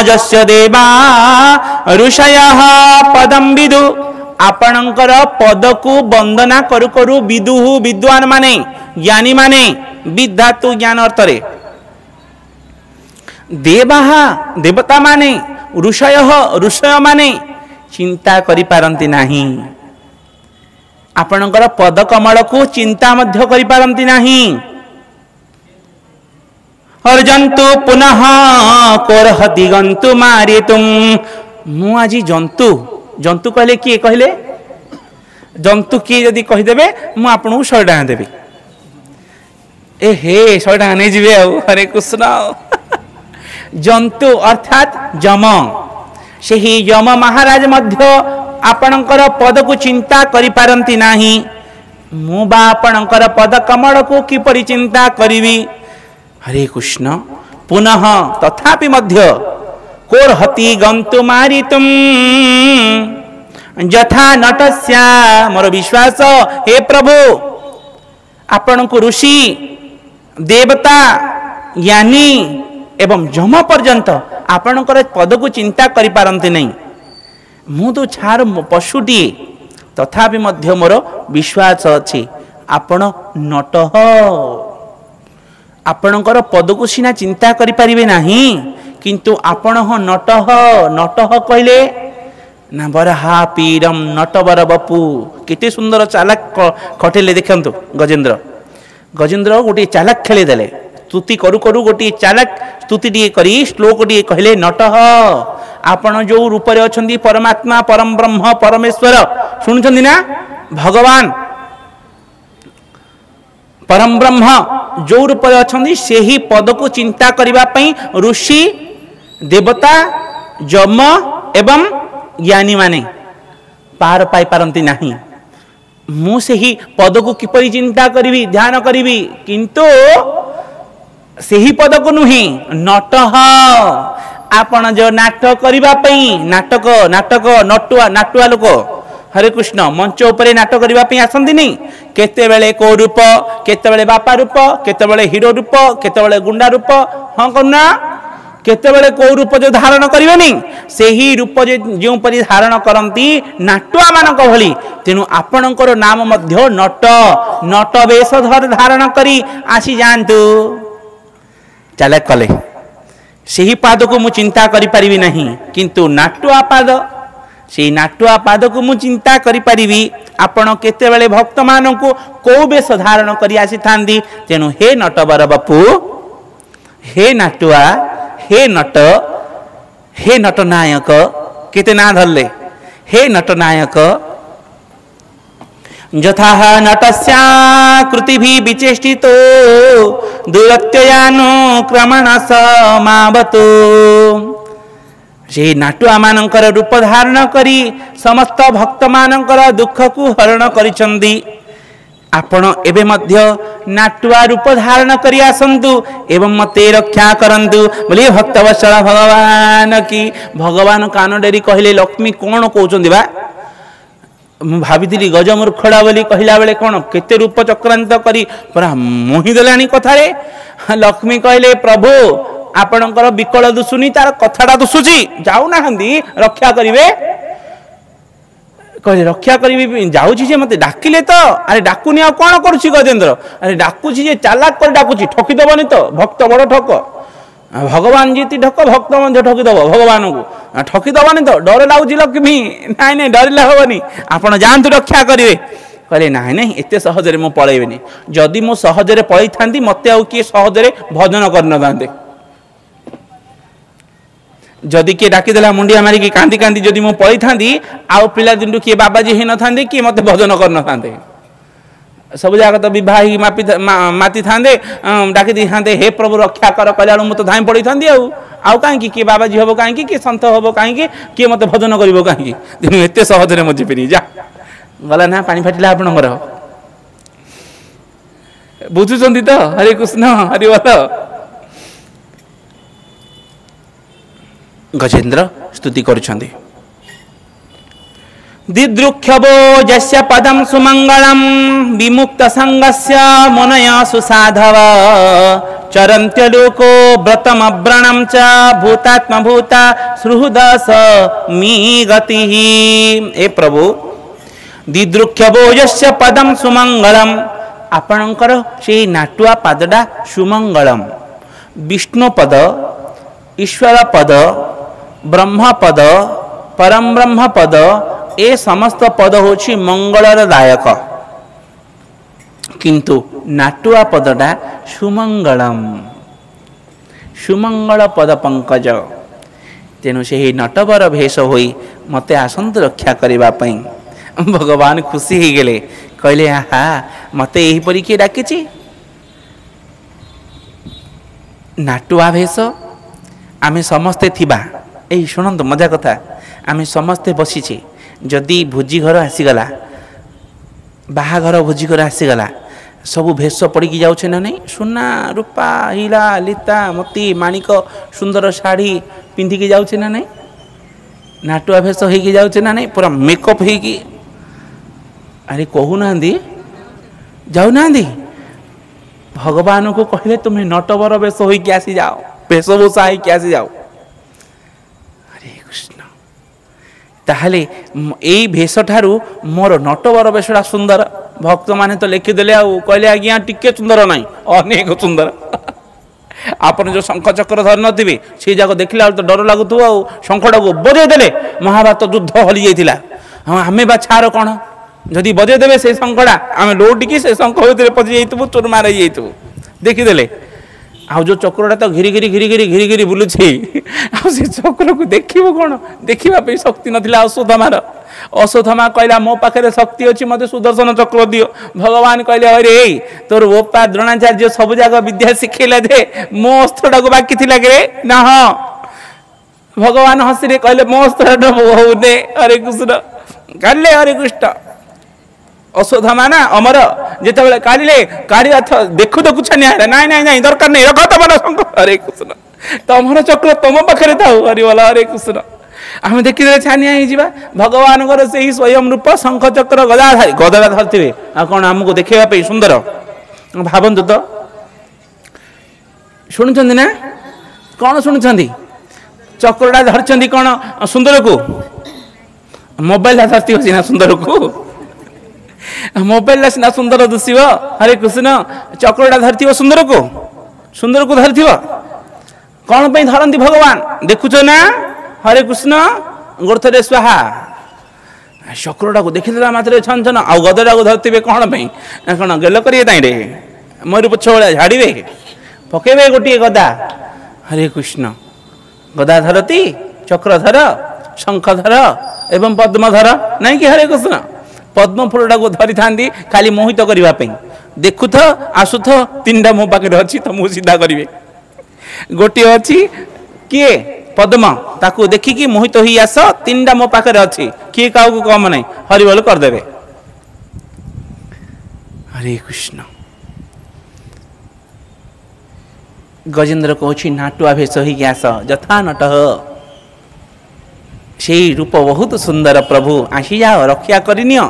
जस्य देवा ऋषयः पदं विदु आपणकर पद को वंदना करू करू विदु विद्वान माने ज्ञानी माने विद्धातु ज्ञान अर्थ रे देवाः देवता माने ऋषयः ऋषय माने चिंता करि पारंती नाही आपणकर पद कमल को चिंता मध्य करि पारंती नाही अर्जंतु पुनः कोरहति गंतु मारितुम मु आजी जंतु जंतु कहले किए कहले जंतु किए यदि कहीदेवे मु आपन को 100 टका देबी ए हे 100 टका नहीं जीवे हरे कृष्ण जंतु अर्थात यम से ही यम महाराज मध्य आपणकर पद को चिंता करि पारंती नाही मु बा आपणकर पद कमल को किपरि चिंता करिवि हरे कृष्ण पुनः तथापि मध्य कोरहति गंतु मारितुम यथा नटस्या मोर विश्वास हे प्रभु आपण को ऋषि देवता ज्ञानी एवं जम पर्यंत आपणकर पद को चिंता करि पारंती नहीं मु तो छार पशुटी तथापि मध्य मोर विश्वास अछि आपण नट आपणकर पद को सीना चिंता करि परिबे नाही किंतु आपण नट नट कहले ना बरहा पीरम नटवर बपू केते सुंदर चालाक खटेले देखंतु गजेंद्र गजेंद्र गोटे चालाक खेले देले स्तुति करू करू गोटे चालाक स्तुति टी करी श्लोक टी कहले नट आपण जो रूप रे अछंदी परमात्मा परम ब्रह्म परमेश्वर सुनछंदी ना भगवान परम ब्रह्म जो रूप रे अछंदी सेही पद को चिंता करिबा पई ऋषि देवता जम एवं ज्ञानी माने पार पाई पारंती नाही मु सेही पद को किपरि चिंता करिवि ध्यान करिवि किंतु सेही पद को नुही नट आपण जो नाटक करिबा पई नाटक नाटक नटुआ नाटुआ लोक हरे कृष्ण मंच उपरे नाटक करबा पई आसंती नहीं केते बेले को रूप केते बेले बापा रूप केते बेले हीरो रूप केते बेले गुंडा रूप हां कन्ना केते बेले को रूप जो धारण करिवेनी सेही रूप जो परि धारण करंती नाटुआ मानक भली तेनु आपणकर नाम मध्य नट नट वेश धारण करी आसी जानतु चले कले सेही पाद को मु चिंता करि परिबी नहीं किंतु नाटुआ पाद से नाटुआ पाद को मु चिंता करि परिबी आपण केते बेले भक्त मानकु को बेश धारण करी आसी थांदी तेनु हे नटवर बापू हे नाटुआ हे नट नायक केते ना धरले हे नट नायक यथा नटस्या कृतिभि विचेष्टितो दुरत्ययानु क्रमण समावतो से नाटुआ मानकर रूप धारण करी समस्त भक्त मानकर दुख को हरण करिसंदी आपण एबे मध्य नाटुआ रूप धारण करी आसंतु एवं मते रक्षा करंतु बोली भक्तवत्सल भगवान की भगवान कान डेरी कहले लक्ष्मी कोन कहउचंदी बा मु भाबिथिली गजमूर्खड़ा बोली कहला बेले कोन केते रूप चक्रांत करी पूरा मोहि देलानी कथारे लक्ष्मी कहले प्रभु आपणकर विकल दुसुनी तार कथाटा दुसुची जाऊ ना हंदी रक्षा करिवे कहले रक्षा करी जाऊँ जे मत डाकिले तो अरे डाकुनी आ कौन करुच्ची गजेंद्र अरे डाकुची जे चालाक कर डाकुची ठकीदबनी तो भक्त बड़ ठक भगवान जी ठक भक्त मध्य ठकीदब भगवान को ठकीदबनी तो डर लगुच लक्ष्मी नाई नाई डरले हेनी आपण जातु रक्षा करेंगे कहले नाई नाई एत सहजरे मु पलैबेनी जदि मु सहजरे पलई था मत आउ किए सहजरे भजन करन था जदि किए डाकिदेला मुंडिया मारिकी कांदी कांदी जदि मु पलई था आउ पिला दिन किए बाबाजी ही न था किए मत भजन करन था सब जगह तो विवाही माती था डाकी दी था हे प्रभु रक्षा कर कहला मुझे धाई पड़ी था आउ कहीं किए बाबाजी हम कहीं किए सन्त हम कहीं किए मत भजन कर कहीं तेणु एत सहजरे मुझे जीविनी जा गला ना पानी फाटिला आपणकर बुझुंट तो हरे कृष्ण हरि बोल गजेंद्र स्तुति करुछंदी दिदृक्षवो यस्य पदं सुमंगलम विमुक्त संगस्य मनय सुसाधव चरन्त्यलोको व्रतमव्रणं च भूतात्मा भूता सुहृदस मी गतिः। ए प्रभु दिदृक्षभो यस्य पदम सुमंगलम, आपणकर से नाटुआ पदटा सुमंगलम। विष्णु पद, ईश्वर पद, ब्रह्म पद, परम ब्रह्म पद, ए समस्त पद होछि मंगलर दायक, किंतु नाटुआ पदटा सुमंगलम, सुमंगल पद पंकज। तेणु से नटवर भेष होई मते आसंत रक्षा करबा पई भगवान खुशी हो गले, कहले आहा मते यही परी किए डाकिछि। नाटुआ भेष आमे समस्ते थिबा, एई शुणंतु मजा कथा, आमे समस्ते बसिछे, जदि भोजी घर आसीगला, बाहाघर भोजी घर आसीगला, सबू भेष पड़ी जाऊे ना नहीं, सुना रूपा हीरा लीता मोती माणिक सुंदर शाढ़ी पिंधिकी जाऊे ना नहीं, नाटुआ भेष हो जाऊे ना नहीं, पूरा मेकअप होगी। अरे कहूना जाऊना, भगवान को कहले तुम्हें नटवर वेश होइकी आसी जाओ, वेशभूषा होइकी आसी जाओ। हरे कृष्ण, ताहले एई भेष ठारू मोर नटवर वेशटा सुंदर। भक्त माने तो लिखिदेले आउ कहले आज्ञा टिके सुंदर नहीं, अनेक सुंदर। आपन जो शंख चक्र धर नथिबे से जाको देखला तो डर लागुथु, आ शंखटा को बजे देले महाभारत युद्ध हली जाइतिला। हां हमें बा छार कोन, जदि बजे देवे से शंखटा आमे लोटिकी से शंख भीतर पशि जाइतबु, चोर मारे जाइतबु। देखिदेले आ जो चक्रटा तो घिरी घिरी घिरी घिरी घिरी घिरी बुलुछि, आ से चक्र को देखिबो कोन, देखिबा पे शक्ति नथिला। अश्वत्थामार, अश्वत्थामा कहला मो पाखे शक्ति अछि, मते सुदर्शन चक्र दियो। भगवान कहले अरे तोर ओपा द्रोणाचार्य सब जाक विद्या शिखेला दे, मो अस्त्रटा को बाकी थिला के ना। हां भगवान हसिरे कहले मो अस्त्रटा बहु दे। हरे कृष्ण कहले, हरे कृष्ण। अश्वत्थामा ना अमर जेते काढ़िले काढ़ी देखु देखु छानिया, नाई नाई नाई दरकार नहीं, रख तमर शंख। हरे कृष्ण तमर चक्र तुम पाखे थाऊ। हरि बोल, हरे कृष्ण। आम देखिदे छानिया ही जीवा। भगवान से ही स्वयं रूप शंख चक्र गदाधारी, गदा धरथिबे आ कोन हमको देखैबा पे सुंदर। भावंतु तो शुणुचंदी ना, कौन शुणुचंदी? चक्रटा धरचंदी कौन सुंदर को, मोबाइल धरती हो ना सुंदर को, मोबाइल सिना सुंदर दुसिब। हरे कृष्ण चक्रटा धरती सुंदर को धरती कौन पे धरती भगवान देखुच ना। हरे कृष्ण गोरथरे स्वाहा, चक्रटा को देखीदेला मात्र छन छन, आ गदटा को धरती कौन पे, कौन गेल करिए ताइरे मयूर पुछ भाया झाड़े पकेबे गोटे गदा। हरे कृष्ण गदा धरती, चक्रधर, शंखधर एवं पद्मधर नहीं कि। हरे कृष्ण पद्म फूलटा को धरी था खाली मोहित करने, देखुथ आसुथ तीनटा मो पाखे अच्छी तो मुझे सीधा करेंगे। गोटे अच्छी किए पद्म, ताकू देखिकी मोहित ही आस, तीनटा मो पाखे अच्छी, किए क्या कम नहीं, हरिबोल करदे। हरे कृष्ण गजेन्द्र कहूँ नाटुआ भेष होइकी आस यथा नट, से रूप बहुत सुंदर, प्रभु आसी जाओ रक्षा करनियो।